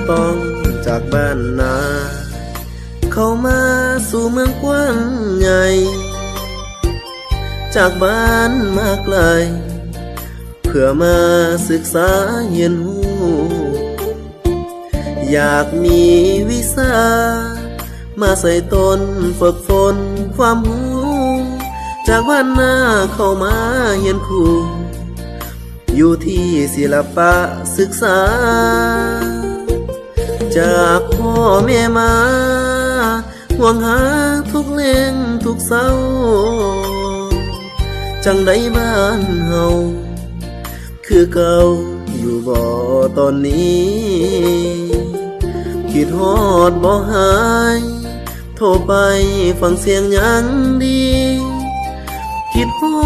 ต้องจากบ้านนาเข้ามาสู่เมืองกว้างใหญ่จากบ้านมาไกลเพื่อมาศึกษาเรียนรู้อยากมีวิชามาใส่ตนฝึกฝนความรู้จากบ้านนาเข้ามาเรียนครูอยู่ที่ศิลปะศึกษาจากพ่อแม่มาห่วงหาทุกเล่งทุกเศร้าจังได้บ้านเฮาคือเก่าอยู่บ่ตอนนี้คิดฮอดบ่หายโทรไปฟังเสียงยังดีคิดฮอ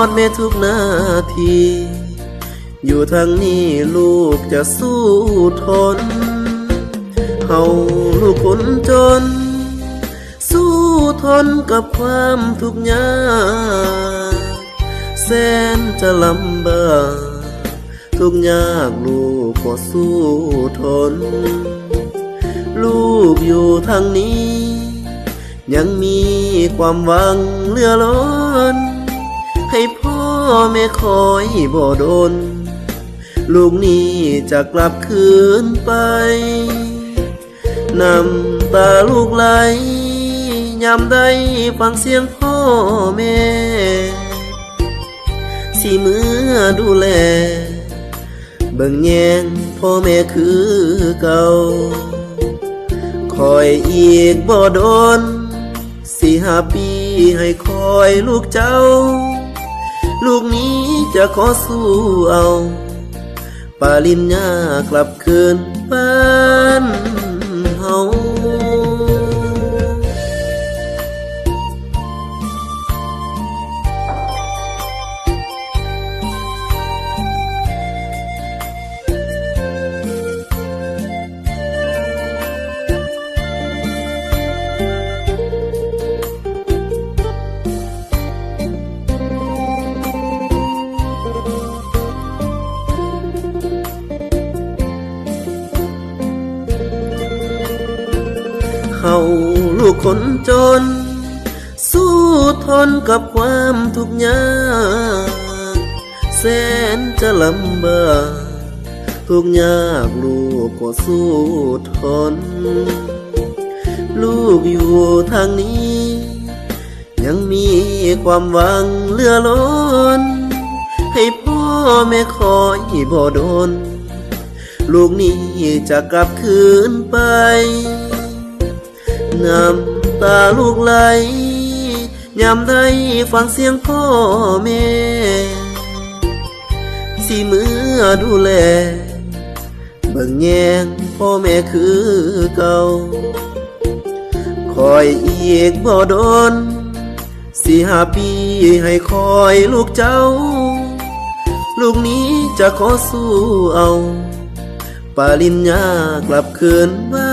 ดแม่ทุกนาทีอยู่ทางนี้ลูกจะสู้ทนเฮาลูกคนจนสู้ทนกับความทุกข์ยากแสนจะลำบากทุกข์ยากลูกก็สู้ทนลูกอยู่ทางนี้ยังมีความหวังเหลือล้นให้พ่อแม่คอยบ่ดนลูกนี้จะกลับคืนไปน้ำตาลูกไหลยามใดฟังเสียงพ่อแม่สิมือดูแลเบิ่งแยงพ่อแม่คือเก่าคอยอีกบ่โดน4-5 ปีให้คอยลูกเจ้าลูกนี้จะขอสู้เอาปริญญากลับคืนบ้านเฮาเฮาลูกคนจนสู้ทนกับความทุกข์ยากแสนจะลำบากทุกข์ยากลูกก็สู้ทนลูกอยู่ทางนี้ยังมีความหวังเหลือล้นให้พ่อแม่คอยบ่โดนลูกนี้จะกลับคืนไปน้ำตาลูกไหลยามใดฟังเสียงพ่อแม่สิมือดูแลเบิ่งแยงพ่อแม่คือเก่าคอยอีกบ่โดน4-5 ปีให้คอยลูกเจ้าลูกนี้จะขอสู้เอาปริญญากลับคืนบ้า